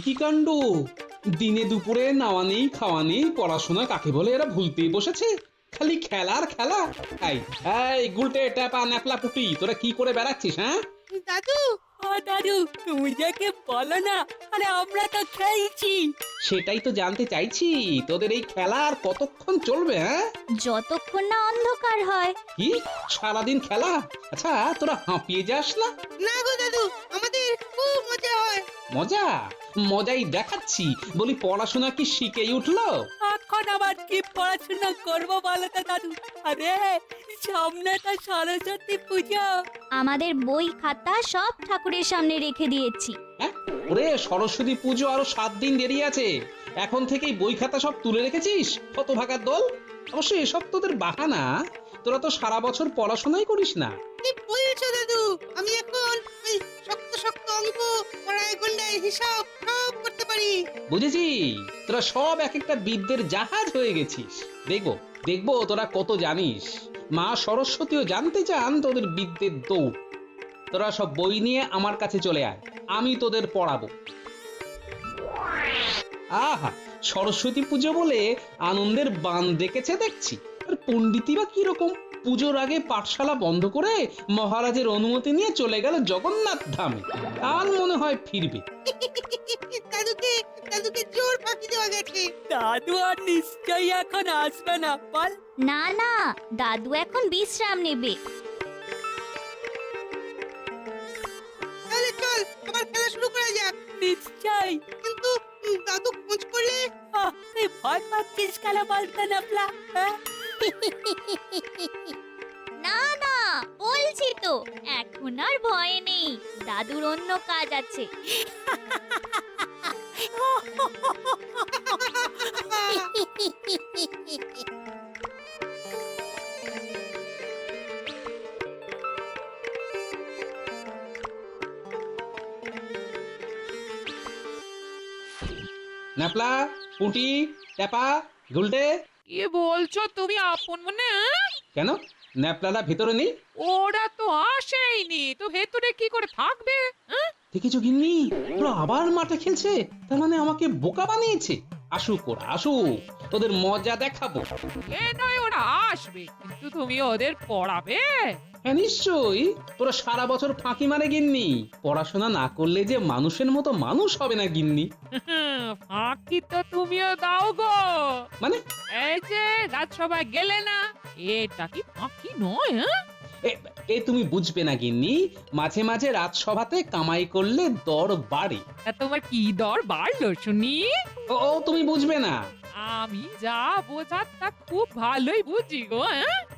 কি কাণ্ড! দিনে দুপুরে নাওয়া নেই খাওয়া নেই, পড়াশোনা কাকে বলে এরা ভুলতেই বসেছে। খালি খেলার খেলা। এই এই গুলটে ট্যাপা ন্যাপলা পুটি, তোরা কি করে বেড়াচ্ছিস? হ্যাঁ দাদু, ও দাদু, তুমি যাকে বলো না, আরে আমরা তো খেলছি। সেটাই তো জানতে চাইছি, তোদের এই খেলা আর কতক্ষণ চলবে? হ্যাঁ যতক্ষণ না অন্ধকার হয়। কি সারাদিন খেলা? আচ্ছা তোরা হাঁপিয়ে যাস না? না গো দাদু, আমাদের খুব মজা হয়। মজা মজাই দেখাচ্ছি। বলি পড়াশোনা কি শিখেই উঠলো? এখন আবার কি পড়াশোনা করবো বলো তো দাদু? আরে সামনে তো সরস্বতী পুজো। আমাদের বই খাতা সব ঠাকুরের সামনে রেখে দিয়েছি। হ্যাঁ ওরে, সরস্বতী পুজো আরো 7 দিন দেরি আছে। এখন থেকেই বই খাতা সব তুলে রেখেছিস? কত ভাগার দল! অবশ্য এসব তোদের বাহানা, তোরা তো সারা বছর পড়াশোনাই করিস না। কি বলছো দাদু? আমি এখন ওই শক্ত শক্ত অঙ্ক, পড়ায় গন্ডায় হিসাব সব করতে পারি। বুঝেছি, তোরা সব এক একটা বিদ্যের জাহাজ হয়ে গেছিস। দেখবো দেখবো তোরা কত জানিস। মা সরস্বতীও জানতে চান তোদের বিদ্যের দৌড়। তোরা সব বই নিয়ে আমার কাছে চলে আয়, আমি তোদের পড়াবো। আহা, সরস্বতী পুজো বলে আনন্দের বান ডেকেছে দেখছি। আর পণ্ডিতই বা কিরকম? পুজোর আগে পাঠশালা বন্ধ করে মহারাজের অনুমতি নিয়ে চলে গেল জগন্নাথ ধামে। কাল মনে হয় ফিরবে। দাদুকে দাদুকে জোর ফাঁকি দেওয়া গেছে। দাদু আর নিশ্চয়ই এখন আসবে না, বল? না না, দাদু এখন বিশ্রাম নেবে। তাহলে চল আবার খেলা শুরু করা যাক। নিশ্চয়, কিন্তু দাদু খোঁজ করলে তুই ভয় পাচ্ছিস কেন বলতে নাপলা? না না, বলছি তো এখন আর ভয় নেই, দাদুর অন্য কাজ আছে। ন্যাপলা, পুঁটি, ট্যাপা, গুলটে। কি বলছো তুমি আপন মনে? কেন ন্যাপলাটা ভেতরে নেই? ওরা তো আসেইনি, তো ভেতরে কি করে থাকবে? দেখেছো গিন্নি, ওরা আবার মাঠে খেলছে। তার মানে আমাকে বোকা বানিয়েছে। আসুক ওরা আসুক, তোদের মজা দেখাবো। এ নয় ওরা আসবে, কিন্তু তুমি ওদের পড়াবে? হ্যাঁ নিশ্চয়ই। তোরা সারা বছর ফাঁকি মারে গিন্নি, পড়াশোনা না করলে যে মানুষের মতো মানুষ হবে না গিন্নি। ফাঁকি তো তুমিও দাও গো। মানে এই যে রাজসভায় গেলে না, এটা কি ফাঁকি নয়? এ তুমি বুঝবে না গিন্নি, মাঝে মাঝে রাজসভাতে কামাই করলে দর বাড়ে। তা তোমার কি দর বাড়লো শুনি? ও তুমি বুঝবে না। আমি যা বোঝার তা খুব ভালোই বুঝি গো।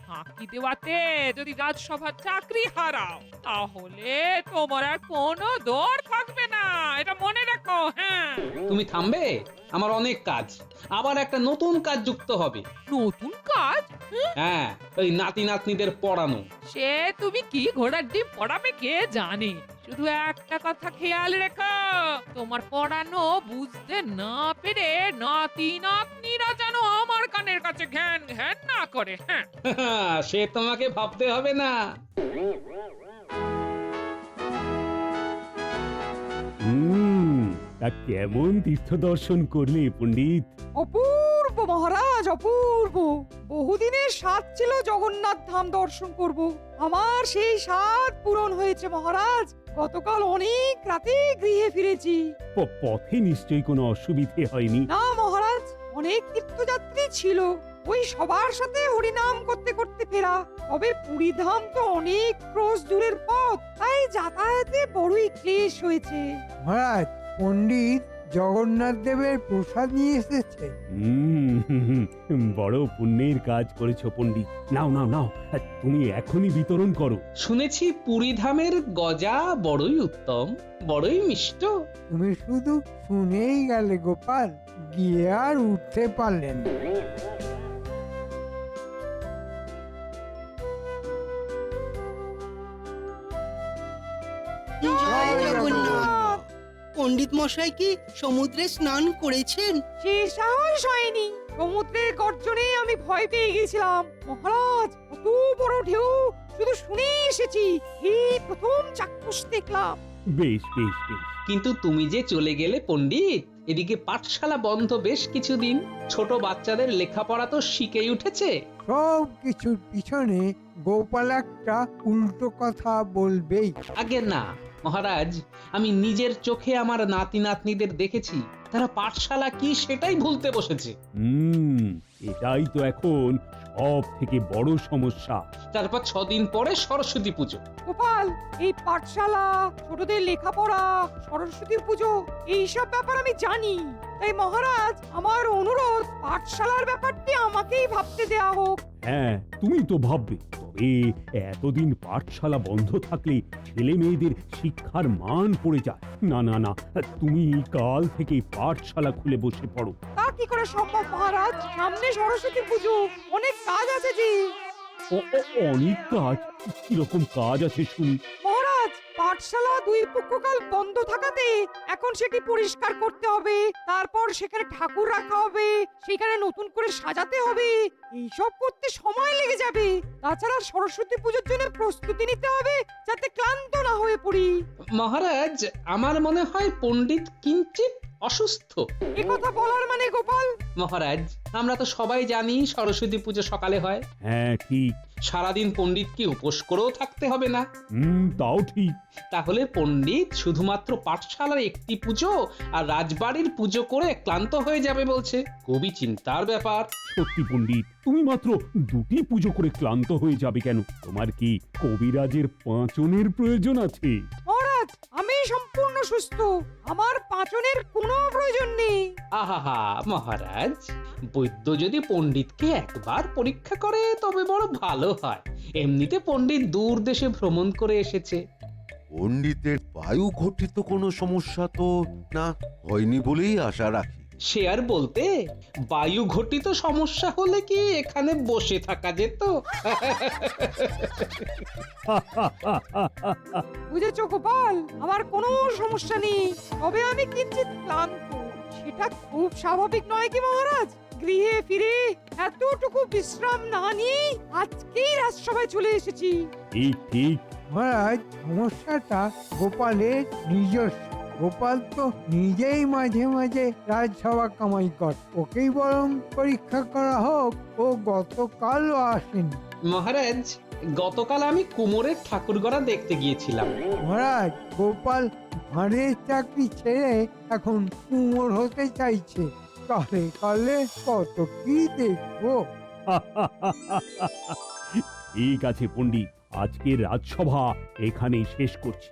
ফাঁকি দেওয়াতে যদি রাজসভার চাকরি হারাও, তাহলে তোমার আর কোনো দর থাকবে না, এটা মনে রাখো। হ্যাঁ, তুমি থামবে? আমার অনেক কাজ, আবার একটা নতুন কাজ যুক্ত হবে। নতুন কাজ? হ্যাঁ, ওই নাতি নাতনিদের পড়ানো। সে তুমি কি ঘোড়ার ডিম পড়াবে কে জানে। শুধু একটা কথা খেয়াল রেখো, তোমার পড়ানো বুঝতে না পেরে নাতি নাতনিরা যেন আমার কানের কাছে ঘ্যান ঘ্যান না করে। হ্যাঁ, সে তোমাকে ভাবতে হবে না। তা কেমন তীর্থ দর্শন করলে পণ্ডিত? অপূর্ব মহারাজ, অপূর্ব। বহুদিনের স্বাদ ছিল জগন্নাথ ধাম দর্শন করব। আমার সেই স্বাদ পূরণ হয়েছে মহারাজ। গতকাল অনেক রাতে গৃহে ফিরেছি। পথে নিশ্চয়ই কোনো অসুবিধে হয়নি? না মহারাজ, অনেক তীর্থযাত্রী ছিল, ওই সবার সাথে হরিনাম করতে করতে ফেরা। তবে পুরী ধাম তো অনেক ক্রোশ দূরের পথ, তাই যাতায়াতে বড়ই ক্লেশ হয়েছে। মহারাজ, পণ্ডিত জগন্নাথ দেবের প্রসাদ নিয়ে এসেছে। বড় পুণ্যের কাজ করেছো পণ্ডিত। নাও নাও নাও, তুমি এখনই বিতরণ করো। শুনেছি পুরী ধামের গজা বড়ই উত্তম, বড়ই মিষ্ট। তুমি শুধু শুনেই গেলে গোপাল, গিয়ে আর উঠতে পারলেন না। জয় জগন্নাথ। পণ্ডিত মশাই কি সমুদ্রে স্নান করেছেন? সে সাহস হয়নি, সমুদ্রের গর্জনে আমি ভয় পেয়ে গেছিলাম। মহারাজ, কত বড় ঢেউ শুধু শুনে এসেছি, এই প্রথম চাক্ষুষ দেখলাম। বেশ বেশ বেশ। কিন্তু তুমি যে চলে গেলে পণ্ডিত, এদিকে পাঠশালা বন্ধ বেশ কিছুদিন। ছোট বাচ্চাদের লেখাপড়া তো শিখেই উঠেছে। সব কিছুর পিছনে গোপাল একটা উল্টো কথা বলবেই। আগে না মহারাজ, আমি নিজের চোখে আমার নাতি নাতনিদের দেখেছি, তারা পাঠশালা কি সেটাই ভুলতে বসেছে। এটাই তো এখন সব থেকে বড় সমস্যা। তারপর 6 দিন পরে সরস্বতী পুজো। গোপাল, এই পাঠশালা, ছোটদের লেখাপড়া, সরস্বতী পুজো, এইসব ব্যাপার আমি জানি। তাই মহারাজ, আমার অনুরোধ, পাঠশালার ব্যাপারটি আমাকেই ভাবতে দেয়া হোক। হ্যাঁ, তুমি তো ভাববে, তবে এতদিন পাঠশালা বন্ধ থাকলে ছেলে মেয়েদের শিক্ষার মান পড়ে যায়। না না না, তুমি কাল থেকে পাঠশালা খুলে বসে পড়ো। তা কি করে সম্ভব মহারাজ? সামনে সরস্বতী পুজো, অনেক কাজ আছে যে। অনেক কাজ? কিরকম কাজ আছে শুনি? মহারাজ, পাঠশালা 2 পক্ষকাল বন্ধ থাকাতে এখন সেটি পরিষ্কার করতে হবে, তারপর সেখানে ঠাকুর রাখা হবে, সেখানে নতুন করে সাজাতে হবে, এইসব করতে সময় লেগে যাবে। তাছাড়া সরস্বতী পুজোর জন্য প্রস্তুতি নিতে হবে, যাতে ক্লান্ত না হয়ে পড়ি। মহারাজ, আমার মনে হয় পণ্ডিত কিঞ্চিত অসুস্থ। এ কথা বলার মানে গোপাল? মহারাজ, আমরা তো সবাই জানি সরস্বতী পুজো সকালে হয়। হ্যাঁ ঠিক। সারাদিন পণ্ডিতকে উপোস করেও থাকতে হবে না। তাও ঠিক। তাহলে পণ্ডিত শুধুমাত্র পাঠশালার একটি পুজো আর রাজবাড়ির পুজো করে ক্লান্ত হয়ে যাবে বলছে। খুবই চিন্তার ব্যাপার। সত্যি পণ্ডিত, তুমি মাত্র 2টি পুজো করে ক্লান্ত হয়ে যাবে কেন? তোমার কি কবিরাজের পাঁচনের প্রয়োজন আছে? মহারাজ, আমি সম্পূর্ণ সুস্থ, আমার পাচনের কোনো প্রয়োজন নেই। আহা মহারাজ, বৈদ্য যদি পণ্ডিতকে একবার পরীক্ষা করে তবে বড় ভালো হয়। এমনিতে পণ্ডিত দূর দেশে ভ্রমণ করে এসেছে। পণ্ডিতের বায়ু ঘটিত কোনো সমস্যা তো না হয়নি বলেই আশা রাখি। সে আর বলতে, বায়ু ঘটিত সমস্যা হলে কি এখানে বসে থাকা যেত? বুঝেছো গোপাল, আমার কোনো সমস্যা নেই, তবে আমি কিঞ্চিত ক্লান্ত। সেটা খুব স্বাভাবিক নয় কি মহারাজ? গৃহে ফিরে এতটুকু বিশ্রাম না নিয়ে আজকেই রাজসভায় চলে এসেছি। ঠিক ঠিক। মহারাজ, সমস্যাটা গোপালের নিজস্ব। গোপাল তো নিজেই মাঝে মাঝে রাজসভা কামাই কর, ওকেই বরং পরীক্ষা করা হোক। ও গতকালও আসেনি। মহারাজ, গতকাল আমি কুমোরের ঠাকুরগড়া দেখতে গিয়েছিলাম। মহারাজ, গোপাল ভাঁড়ের চাকরি ছেড়ে এখন কুমোর হতে চাইছে। কালে কালে কত কি দেখবো। ঠিক আছে পণ্ডিত, আজকে রাজসভা এখানেই শেষ করছি।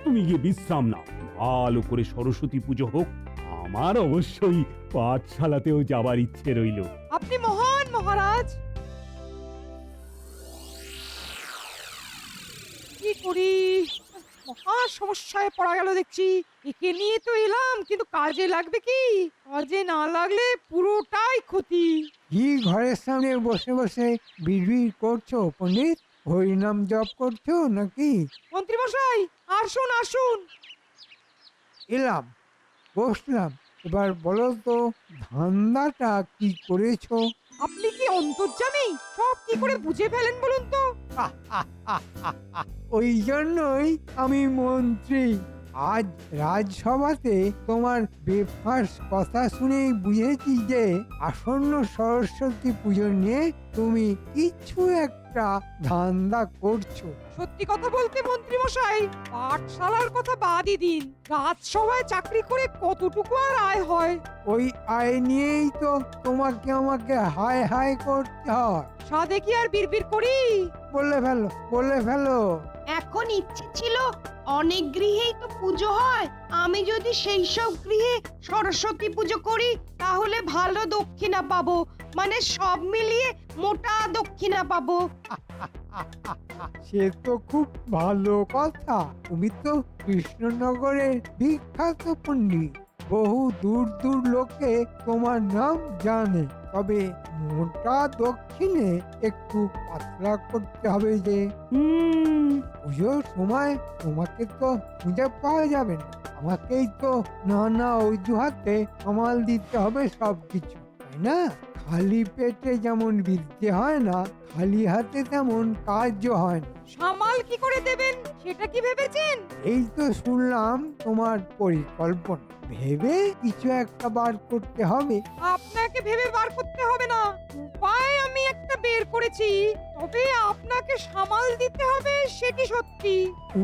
তুমি গিয়ে বিশ্রাম নাও, ভালো করে সরস্বতী পুজো হোক। আমার অবশ্যই পাঠশালাতেও যাবার ইচ্ছে রইল। আপনি মহান মহারাজ। কি করি, মহা সমস্যায় পড়া গেল দেখছি। একে নিয়ে তো এলাম, কিন্তু কাজে লাগবে কি? কাজে না লাগলে পুরোটাই ক্ষতি। কি ঘরের সামনে বসে বসে বিড়বিড় করছো পণ্ডিত? হরিনাম জপ করছো নাকি? মন্ত্রী মশাই, আসুন আসুন। এলাম, বসলাম। এবার বলো তো, ধান্দাটা কি করেছো? আপনি কি অন্তর্যামী? সব কি করে বুঝে ফেলেন বলুন তো? ওই জন্যই আমি মন্ত্রী। আজ রাজসভাতে তোমার বেফাঁস কথা শুনেই বুঝেছি যে আসন্ন সরস্বতী পুজো নিয়ে তুমি কিছু একটা ধান্দা করছো। সত্যি কথা বলতে মন্ত্রী মশাই, পাঠশালার কথা বাদই দিন, রাজসভায় চাকরি করে কতটুকু আর আয় হয়? ওই আয় নিয়েই তো তোমাকে আমাকে হায় হায় করতে হয়। সাধে কি আর বিড়বিড় করি? বলে ফেলো, বলে ফেলো। এখন ইচ্ছে ছিল, অনেক গৃহেই তো পুজো হয়, আমি যদি সেই সব গৃহে সরস্বতী পুজো করি তাহলে ভালো দক্ষিণা পাবো, মানে সব মিলিয়ে মোটা দক্ষিণা পাবো। সে তো খুব ভালো কথা। তুমি তো কৃষ্ণনগরের বিখ্যাত পণ্ডিত, বহু দূর দূর লোকে তোমার নাম জানে। তবে মোটা দক্ষিণে একটু পাতলা করতে হবে যে। পুজোর সময় তোমাকে তো খুঁজে পাওয়া যাবে না, আমাকেই তো নানা অজুহাতে সামাল দিতে হবে সবকিছু, তাই না? খালি পেটে যেমন বিদ্যে হয় না, খালি হাতে তেমন কাজও হয় না। সামাল কি করে দেবেন সেটা কি ভেবেছেন? এই তো শুনলাম তোমার পরিকল্পনা, ভেবে কিছু একটা বার করতে হবে। আপনাকে ভেবে বার করতে হবে না, উপায় আমি একটা বের করেছি। তবে আপনাকে সামাল দিতে হবে সেটি সত্যি।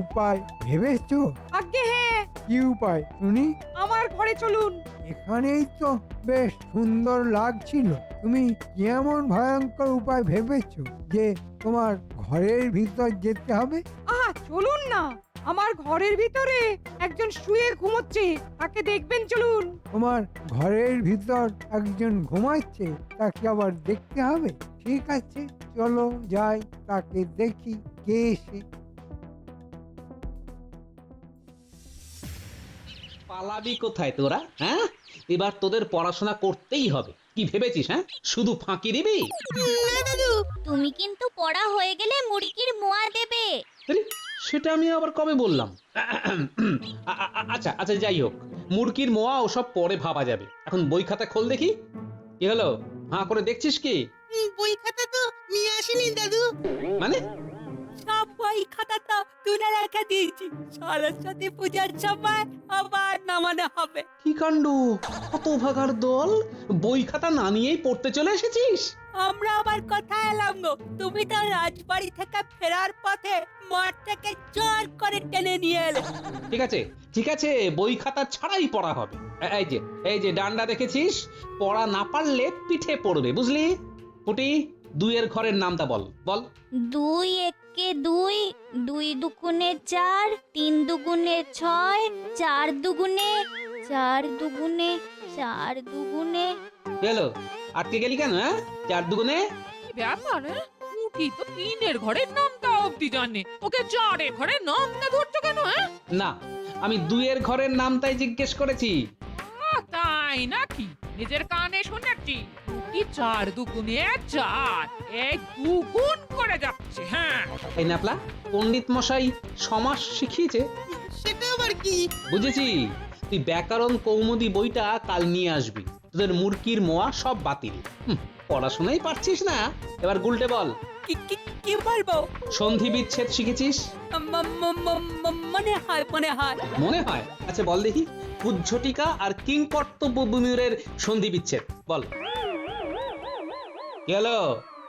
উপায় ভেবেছো? আজ্ঞে হ্যাঁ, কি উপায় শুনি? আমার ঘরে চলুন। এখানেই তো বেশ সুন্দর লাগছিল। তুমি কেমন ভয়ঙ্কর উপায় ভেবেছো যে তোমার ঘরের ভিতর যেতে হবে? চলুন না, আমার ঘরের ভিতরে একজন শুয়ে ঘুমোচ্ছে, তাকে দেখবেন, চলুন। তোমার ঘরের ভিতর একজন ঘুমাচ্ছে, তাকে আবার দেখতে হবে? ঠিক আছে, চলো যাই, তাকে দেখি কে সে। পালাবি কোথায় তোরা? হ্যাঁ, এবার তোদের পড়াশোনা করতেই হবে। কি ভেবেছিস? হ্যাঁ, শুধু ফাঁকি দিবি? না দাদু, তুমি কিন্তু পড়া হয়ে গেলে মুড়কির মোয়া দেবে। আরে, সেটা আমি আবার কবে বললাম? আচ্ছা আচ্ছা, যাই হোক, মুরগির মোয়া ওসব পরে ভাবা যাবে। এখন বই খাতা খোল দেখি। কি হলো, হাঁ করে দেখছিস কি? বই খাতা তো নিয়ে আসিনি দাদু। মানে? সব বই খাতা তো তুলে রেখে দিয়েছি, সরস্বতী পূজার সময় আবার নামানো হবে। কি কাণ্ড, কত ভাগার দল! বই খাতা না নিয়েই পড়তে চলে এসেছিস? আমরা আবার কোথায় এলাম গো? তুমি তো রাজবাড়ি থেকে ফেরার পথে মাঠ থেকে জোর করে টেনে নিয়ে এলে। ঠিক আছে ঠিক আছে, বই খাতা ছাড়াই পড়া হবে। এই যে ডান্ডা দেখেছিস, পড়া না পারলে পিঠে পড়বে, বুঝলি? পুটি, দুইয়ের ঘরের নামটা বল বল। 2 একে 2, 2 দুগুণে 4, 3 দুগুণে 6, 4 দুগুণে 4 দুগুণে 4 দুগুণে। গেলো, আটকে গেলি কেন? হ্যাঁ, 4 দুগুণে। কি ব্যাপার? উঠি তো 3-এর ঘরের নামটা অবধি জানে, ওকে 4-এর ঘরের নামটা ধরছো কেন? হ্যাঁ, না, আমি দুইয়ের ঘরের নামটাই জিজ্ঞেস করেছি। তাই নাকি? নিজের কানে শুনেছি কি 4 দুগুণে 4, এই দুগুণ করে যাচ্ছে। হ্যাঁ, এই নাপলা, পণ্ডিত মশাই সমাস শিখিয়েছে। সেটা আবার কি? বুঝেছি, তুই ব্যাকরণ কৌমুদী বইটা কাল নিয়ে আসবি। তোদের মুরকির মোয়া সব বাতিল। পড়াশোনাই পারছিস না, এবার গুলটে বল। কি বলবো? সন্ধি বিচ্ছেদ শিখেছিস? মনে হয় মনে হয়? আচ্ছা বল দেখি, উজ্ঝটিকা আর কিংকর্তব্য বিমূঢ়ের সন্ধি বিচ্ছেদ বল। গেল?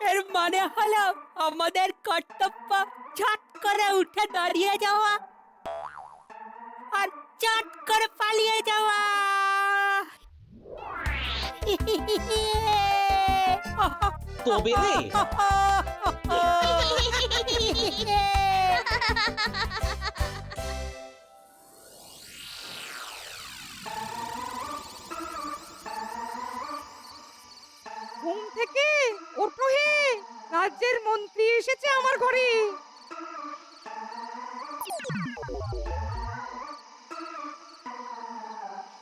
এর মানে হলো আমাদের কর্তব্য ঝট করে উঠে দাঁড়িয়ে যাওয়া আর চট করে পালিয়ে যাওয়া। তবে রে, ঘুম থেকে ওঠো হে, রাজ্যের মন্ত্রী এসেছে আমার ঘরে।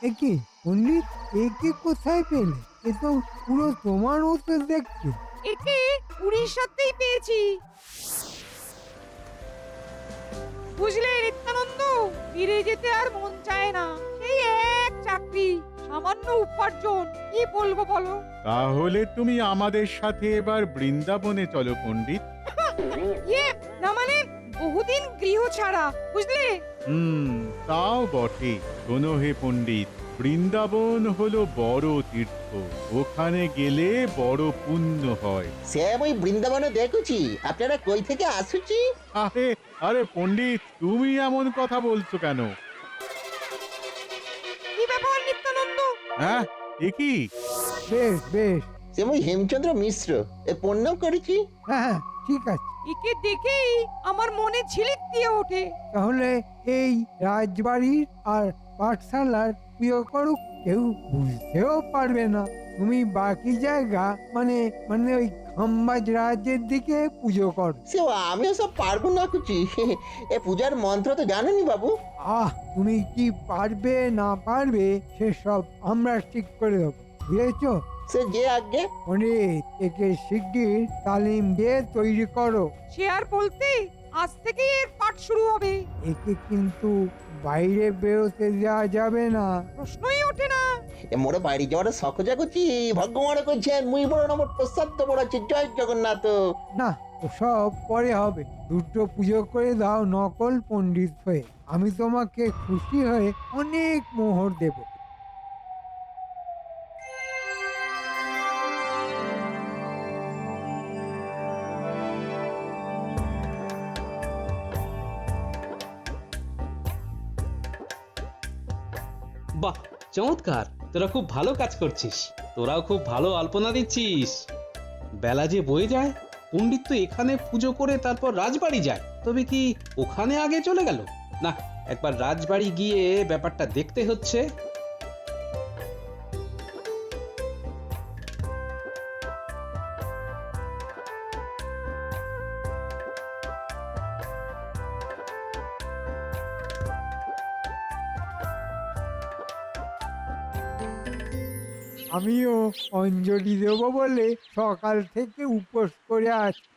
একে পণ্ডিত, একে কোথায় পেলে? এ তো পুরো তোমার মতো দেখছো। একে উড়িষ্যাতেই পেয়েছি। বুঝলে নিত্যানন্দ, ফিরে যেতে আর মন চায় না। সেই এক চাকরি, সামান্য উপার্জন, কি বলবো বলো? তাহলে তুমি আমাদের সাথে এবার বৃন্দাবনে চলো পণ্ডিত। ইয়ে, না মানে বহুদিন গৃহ ছাড়া, বুঝলে? তাও বটে। শোনো হে পণ্ডিত, বৃন্দাবন হলো বড় তীর্থ, ওখানে গেলে বড় পুণ্য হয়। সে আমি বৃন্দাবনে দেখেছি, আপনারা কই থেকে আসুছি? আরে আরে পণ্ডিত, তুমি এমন কথা বলছো কেন? কি ব্যাপার নিত্যানন্দ? হ্যাঁ, এ কি? বেশ বেশ, সে আমি হেমচন্দ্র মিশ্র, এ পণ্য করেছি। হ্যাঁ ঠিক আছে। একে দেখেই আমার মনে ঝিলিক দিয়ে ওঠে। তাহলে এই রাজবাড়ির আর পাঠশালার প্রিয় করুক, কেউ বুঝতেও পারবে না। তুমি বাকি জায়গা মানে মানে ওই খাম্বাজ রাজ্যের দিকে পুজো করো। সে আমিও সব পারবো না কুচি, এ পূজার মন্ত্র তো জানেনি বাবু। তুমি কি পারবে না পারবে সেসব আমরা ঠিক করে দেবো, বুঝেছো? সে যে আগে পণ্ডিত, একে শিগগির তালিম দিয়ে তৈরি করো। সে আর বলতে, আজ থেকেই এর পাঠ শুরু হবে। একে কিন্তু বাইরে বেরোতে দেওয়া যাবে না। প্রশ্নই ওঠে না। এ মোরে বাইরে যাওয়ার শখ জাগুছি, ভগবান করছেন মুই বড় নম্বর প্রসাদ বড় আছে, জয় জগন্নাথ। না, ওসব পরে হবে। দুটো পুজো করে দাও নকল পণ্ডিত হয়ে। আমি তোমাকে খুশি হয়ে অনেক মোহর দেব। বাহ, চমৎকার! তোরা খুব ভালো কাজ করছিস। তোরাও খুব ভালো আলপনা দিচ্ছিস। বেলা যে বয়ে যায়, পণ্ডিত তো এখানে পুজো করে তারপর রাজবাড়ি যায়, তবে কি ওখানে আগে চলে গেল? না, একবার রাজবাড়ি গিয়ে ব্যাপারটা দেখতে হচ্ছে। আমিও অঞ্জলি দেব বলে সকাল থেকে উপোস করে আছি।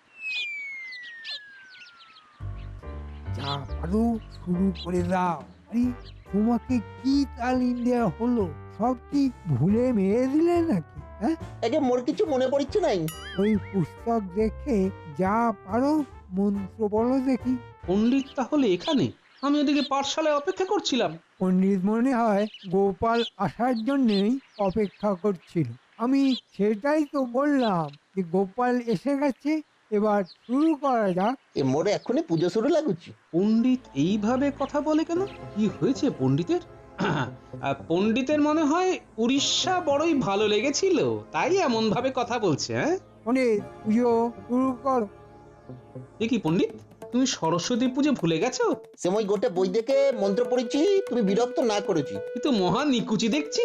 যা পারো শুরু করে দাও। আরে, তোমাকে কি তালিম দেওয়া হলো? সব কি ভুলে মেরে দিলে নাকি? হ্যাঁ, একে মোর কিছু মনে পড়ছে নাই। ওই পুস্তক দেখে যা পারো মন্ত্র বলো দেখি। পণ্ডিত তাহলে এখানে? আমি ওদিকে পাঠশালায় অপেক্ষা করছিলাম। পণ্ডিত মনে হয় গোপাল আসার জন্যই অপেক্ষা করছিল। আমি সেটাই তো বললাম যে গোপাল এসে গেছে, এবার শুরু করা যাক। এ মোরে এখনই পুজো শুরু লাগুছি। পণ্ডিত এইভাবে কথা বলে কেন? কি হয়েছে পণ্ডিতের? পণ্ডিতের মনে হয় উড়িষ্যা বড়ই ভালো লেগেছিল, তাই এমন ভাবে কথা বলছে। হ্যাঁ, পণ্ডিত, পুজো শুরু করো। এ কি পণ্ডিত, তুমি সরস্বতী পুজো ভুলে গেছো? সে মই গোটে বই দেখে মন্ত্র পড়েছি, তুমি বিরক্ত না করেছি। কিন্তু মহা নিকুচি দেখছি।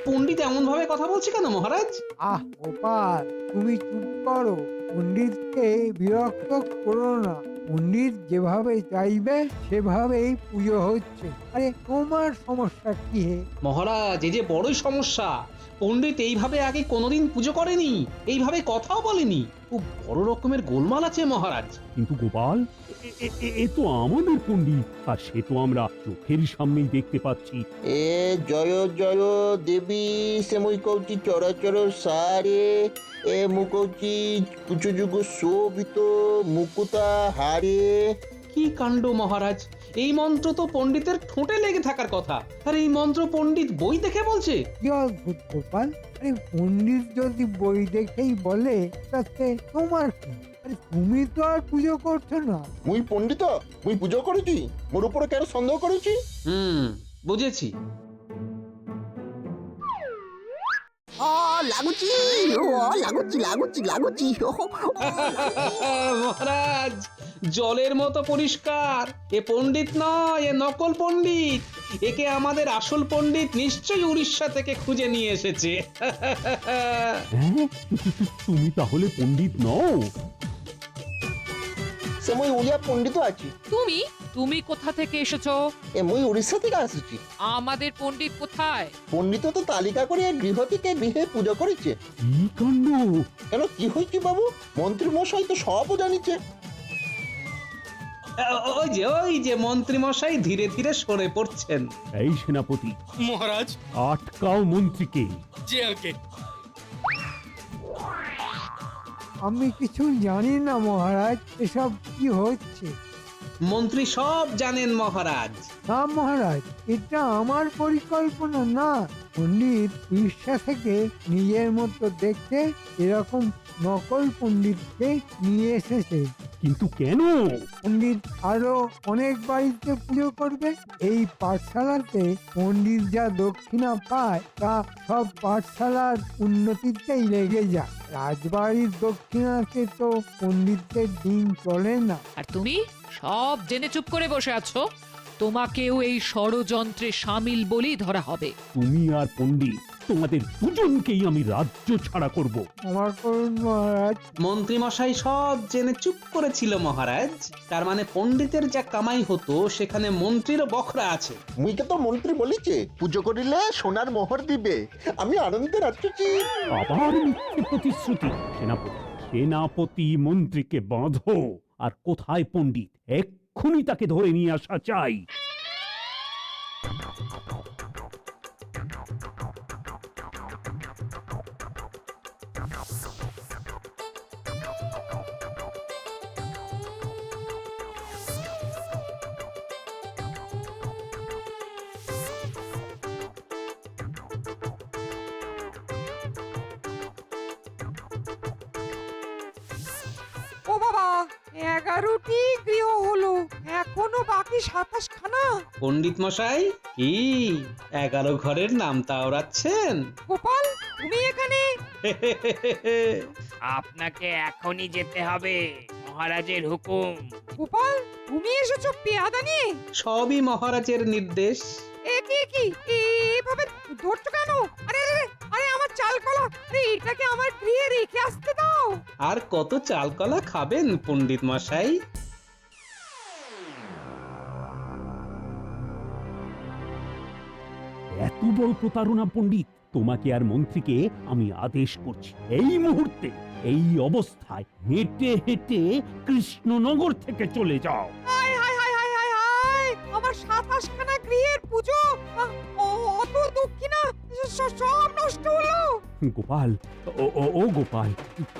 পণ্ডিত এমন ভাবে কথা বলছে কেন মহারাজ? আহ গোপাল, তুমি চুপ করো। পণ্ডিতকে বিরক্ত করো না। পণ্ডিত যেভাবে চাইবে সেভাবেই পুজো হচ্ছে। আরে, তোমার সমস্যা কি হে? মহারাজ, এই যে বড়ই সমস্যা। পণ্ডিত এইভাবে আগে কোনোদিন পুজো করেনি, এইভাবে কথাও বলেনি। খুব বড় রকমের গোলমাল আছে মহারাজ। কিন্তু গোপাল, এ তো আমাদের পণ্ডিত, আর সে তো আমরা চোখের সামনেই দেখতে পাচ্ছি। এ জয় জয় দেবী, সে মই কৌচি চরাচর সারে, এ মু কৌচি কুচু যুগ শোভিত মুকুতা হারে। কি কাণ্ড মহারাজ! এই মন্ত্র তো পণ্ডিতের ঠোঁটে লেগে থাকার কথা, আর এই মন্ত্র পণ্ডিত বই দেখে বলছে। কি অদ্ভুত গোপাল! আরে, পণ্ডিত যদি বই দেখেই বলে তাতে তোমার কি? আরে, তুমি তো আর পুজো করছো না। মুই পণ্ডিত, মুই পুজো করেছি, মোর উপরে কেন সন্দেহ করেছি? বুঝেছি। লাগুচি, লাগুচি লাগুচি লাগুচি। মহারাজ, জলের মতো পরিষ্কার। এ পণ্ডিত নয়, এ নকল পণ্ডিত। একে আমাদের আসল পণ্ডিত নিশ্চয়ই উড়িষ্যা থেকে খুঁজে নিয়ে এসেছে। হ্যাঁ, তুমি তাহলে পণ্ডিত নও? সে মই উড়িয়া পণ্ডিত আছি। তুমি তুমি কোথা থেকে এসেছো? এ মুই উড়িষ্যা থেকে আসছি। আমাদের পণ্ডিত কোথায়? পণ্ডিত তো তালিকা করে গৃহ থেকে গৃহে পুজো করেছে। কি কাণ্ড! কেন, কি হয়েছে বাবু? মন্ত্রী মশাই তো সবও জানিছে। ওই যে মন্ত্রী মশাই ধীরে ধীরে সরে পড়ছেন। এই সেনাপতি, মহারাজ, আটকাও মন্ত্রীকে। জেলকে আমি কিছু জানি না মহারাজ, এসব কি হচ্ছে। মন্ত্রী সব জানেন মহারাজ। না মহারাজ, এটা আমার পরিকল্পনা না। পণ্ডিত উড়িষ্যা থেকে নিজের মতো দেখতে এরকম নকল পণ্ডিতকে নিয়ে এসেছে। কিন্তু কেন? পণ্ডিত আরো অনেক বাড়িতে পুজো করবে। এই পাঠশালাতে পণ্ডিত যা দক্ষিণা পায় তা সব পাঠশালার উন্নতিতেই লেগে যায়। রাজবাড়ির দক্ষিণাতে তো পণ্ডিতদের দিন চলে না। আর তুমি সব জেনে চুপ করে বসে আছো? তোমাকেও এই ষড়যন্ত্রে সামিল বলেই ধরা হবে। তুমি আর পণ্ডিত, তোমাদের দুজনকেই আমি রাজ্য ছাড়া করব। ক্ষমা করুন মহারাজ। মন্ত্রী মশাই সব জেনে চুপ করেছিল মহারাজ। তার মানে পণ্ডিতের যা কামাই হতো সেখানে মন্ত্রীরও বখরা আছে। মুইকে তো মন্ত্রী বলিছে পুজো করিলে সোনার মোহর দিবে। আমি আনন্দে রাখছি। আবার মিথ্যে প্রতিশ্রুতি। সেনাপতি মন্ত্রীকে বাঁধো। আর কোথায় পণ্ডিত? এক্ষুনি তাকে ধরে নিয়ে আসা চাই। বাবা 11টি গৃহ হলো, এখনো বাকি 27 খানা। পণ্ডিত মশাই কি 11 ঘরের নাম তাওরাচ্ছেন? গোপাল তুমি এখানে? আপনাকে এখনই যেতে হবে, মহারাজের হুকুম। গোপাল তুমি এসেছো পেয়াদা নিয়ে? সবই মহারাজের নির্দেশ। এ কি এভাবে ধরছো কেন? আরে আরে আরে আমার চালকলা, আরে এটাকে আমার গৃহে রেখে আসতে দাও। আর কত চালকলা খাবেন পণ্ডিত মশাই? এত বড় প্রতারণা পণ্ডিত! তোমাকে আর মন্ত্রীকে আমি আদেশ করছি, এই মুহূর্তে এই অবস্থায় হেঁটে হেঁটে কৃষ্ণনগর থেকে চলে যাও। হায় হায় হায় হায় হায় হায়, আমার 27 খানা গৃহের পুজো, অত দক্ষিণা সব নষ্ট হলো। গোপাল, ও গোপাল,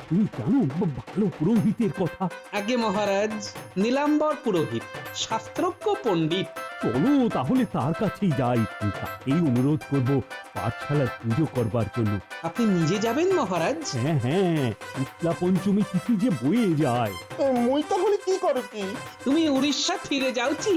তুমি জানো ভালো পুরোহিতের কথা? আগে মহারাজ, নীলাম্বর পুরোহিত, শাস্ত্রজ্ঞ পণ্ডিত। চলো তাহলে তার কাছেই যাই, তাকেই অনুরোধ করব পাঠশালার পুজো করবার জন্য। আপনি নিজে যাবেন মহারাজ? হ্যাঁ হ্যাঁ, শুক্লা পঞ্চমী তিথি যে বয়ে যায়। মুই তাহলে কি করো কি? তুমি উড়িষ্যা ফিরে যাওছি।